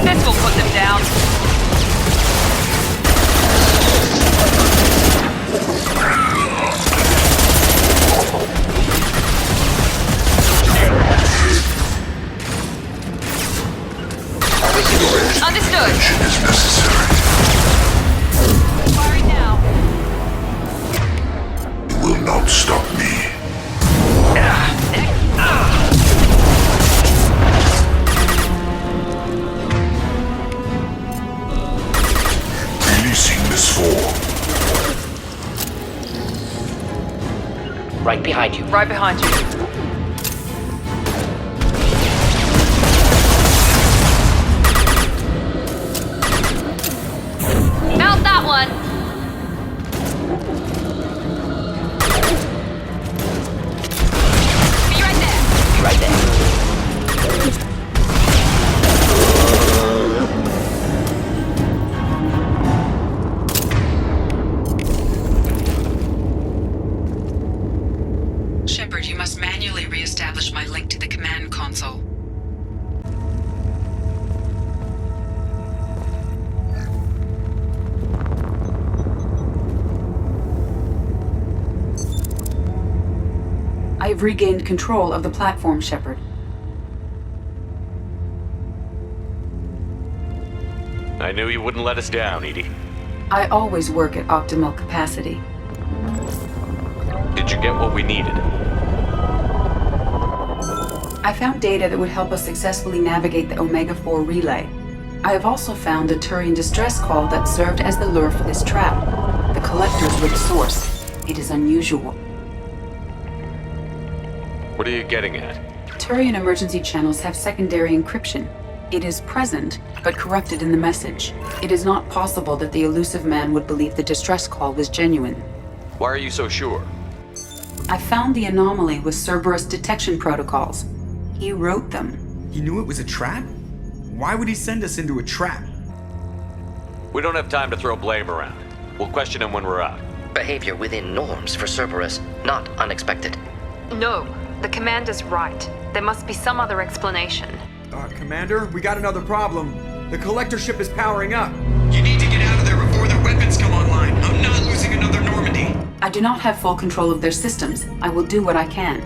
This will put them down. Understood. Is necessary. Firing now. You will not stop me. Releasing this form. Right behind you. Right behind you. Mount that one. Be right there. Be right there. Shepard, you must manually re-establish my link to the command console. I have regained control of the platform, Shepard. I knew you wouldn't let us down, Edie. I always work at optimal capacity. Did you get what we needed? I found data that would help us successfully navigate the Omega-4 relay. I have also found a Turian distress call that served as the lure for this trap. The collectors were the source. It is unusual. What are you getting at? Turian emergency channels have secondary encryption. It is present, but corrupted in the message. It is not possible that the elusive man would believe the distress call was genuine. Why are you so sure? I found the anomaly with Cerberus detection protocols. He wrote them. He knew it was a trap? Why would he send us into a trap? We don't have time to throw blame around. We'll question him when we're out. Behavior within norms for Cerberus, not unexpected. No, the commander's right. There must be some other explanation. Commander, we got another problem. The collector ship is powering up. You need to get out of there before their weapons come online. I'm not losing another Normandy. I do not have full control of their systems. I will do what I can.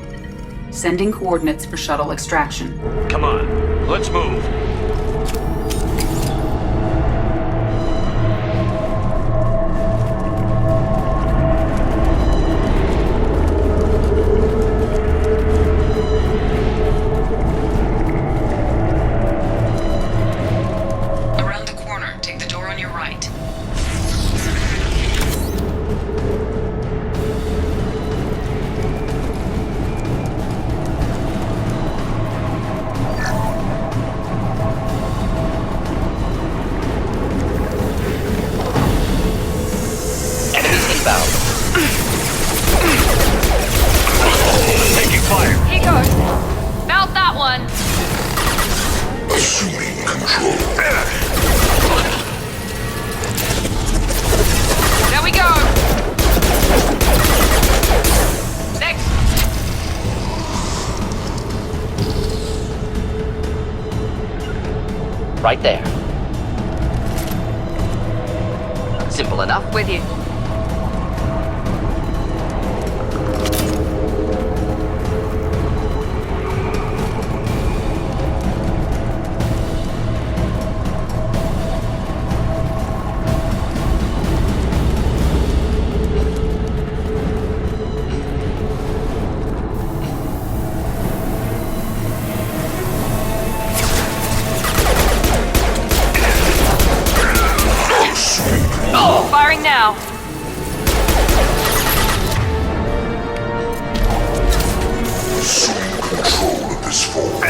Sending coordinates for shuttle extraction. Come on, let's move. Around the corner, take the door on your right. Enemies inbound. Taking fire. Here goes. Mount that one. Assuming control. There we go. Next. Right there. Simple enough. With you. Firing now. Assume control of this form.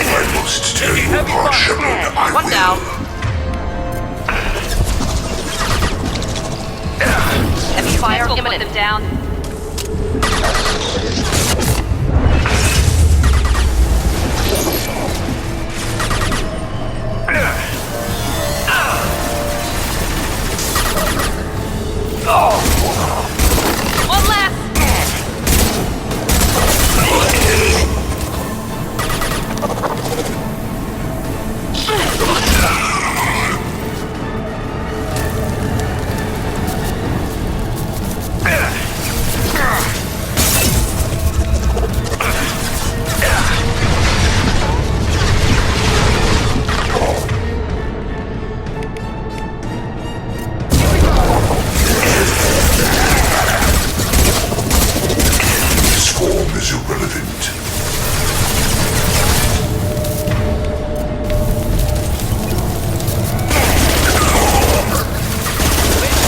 I must tell you apart, Shepard. I One will. down. Heavy fire imminent. Them down. One left. This form is irrelevant.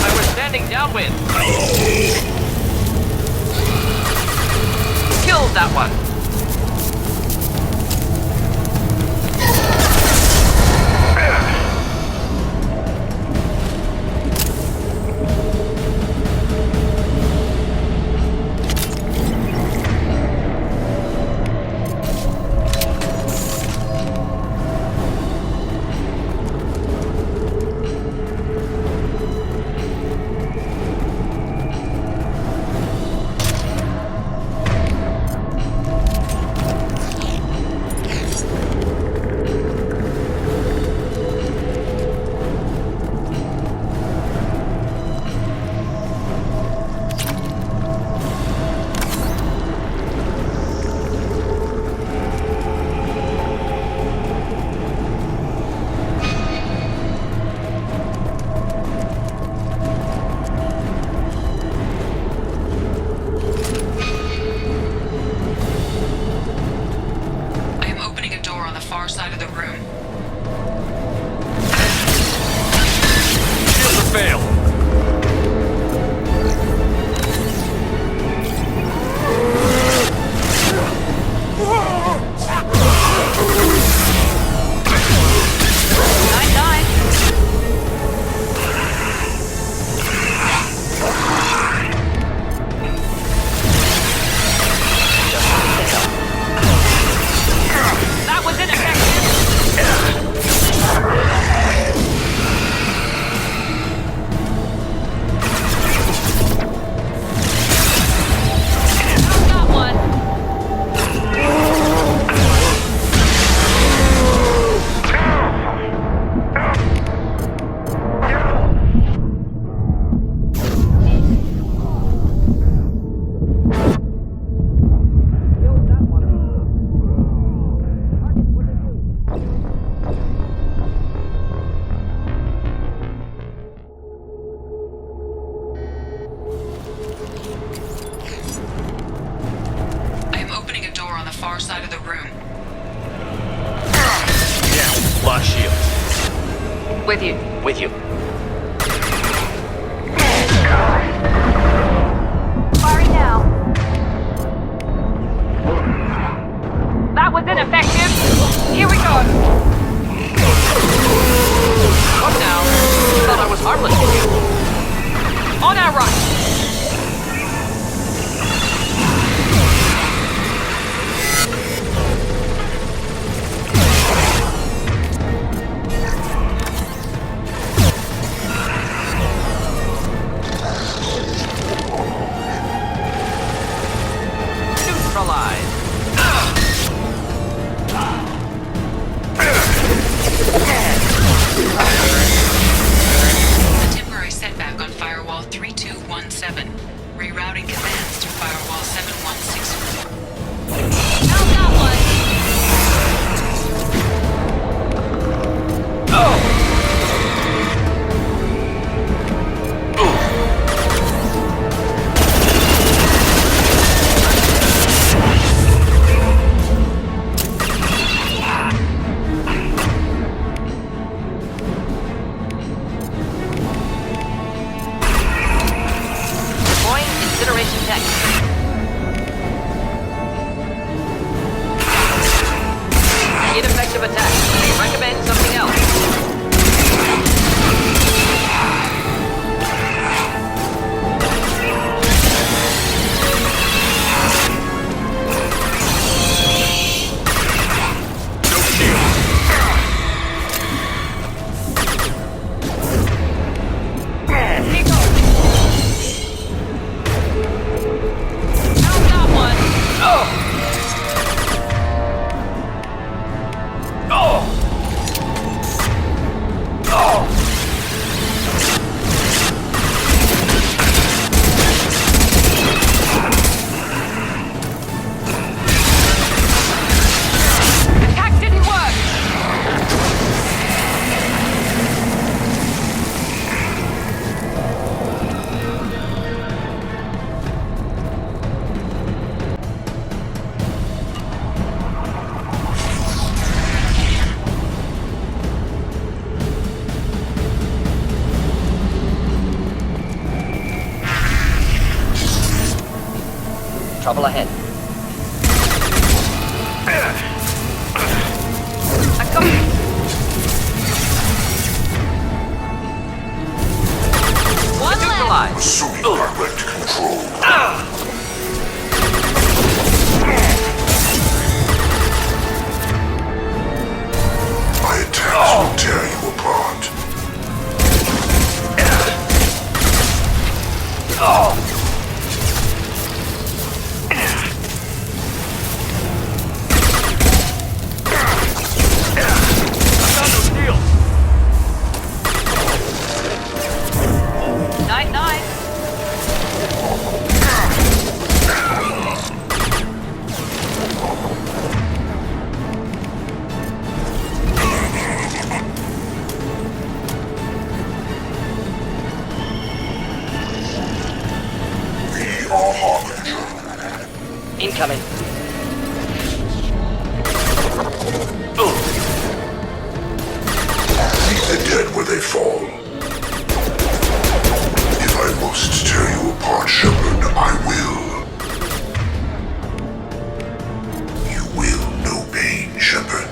I was standing downwind. Killed that one. I am opening a door on the far side of the room. Shields have failed. That was ineffective. Got one. I am opening a door on the far side of the room. Yeah, lost shields. With you. With you. Firing now. That was ineffective. Here we go. Up now. Thought I was harmless. On our right. Neutralized. Trouble ahead. I got you. One neutralized. Assuming direct control. My attacks will tear you apart. Night-night. We are Harbinger. Incoming. Leave the dead where they fall. If I must tear you apart, Shepard, I will. You will know pain, Shepard.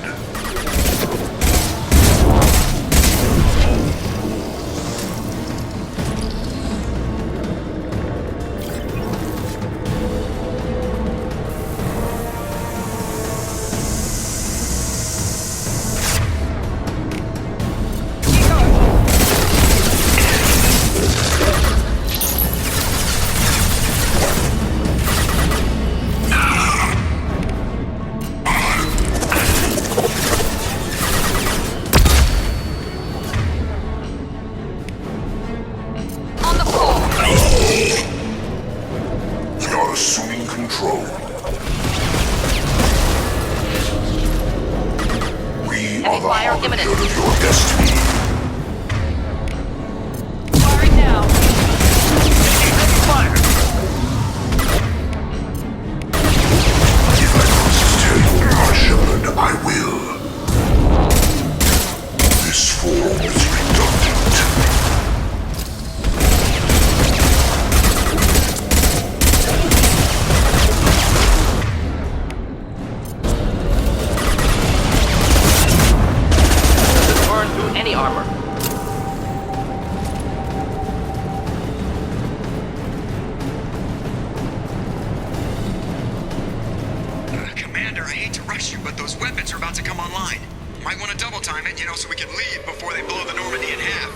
We are assuming control. We are the harbinger of your destiny. Firing now. Fire. If I must tear you apart, Shepard, I will. This form is redundant. Burn through any armor. Commander, I hate to rush you, but those weapons are about to come online. Might want to double time it, so we can leave before they blow the Normandy in half.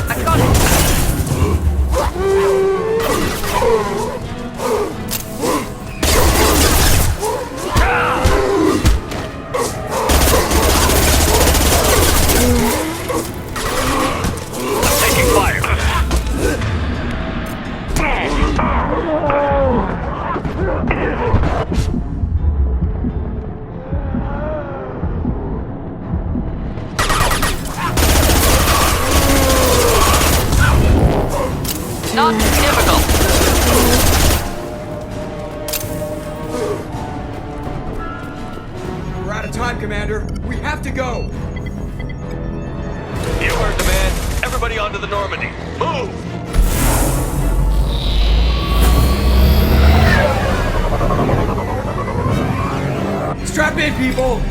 I got it. Taking fire. Not difficult. We're out of time, Commander. We have to go. You heard the man. Everybody onto the Normandy. Move! Strap in, people.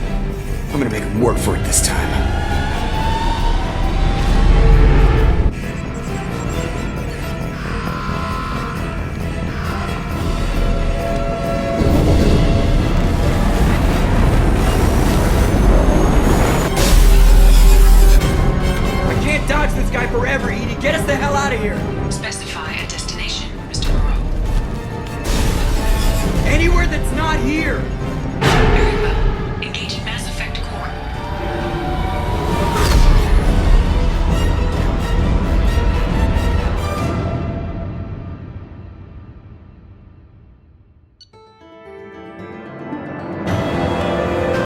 I'm gonna make them work for it this time. I can't dodge this guy forever, Edie. Get us the hell out of here. Specify a destination, Mr. Moreau. Anywhere that's not here.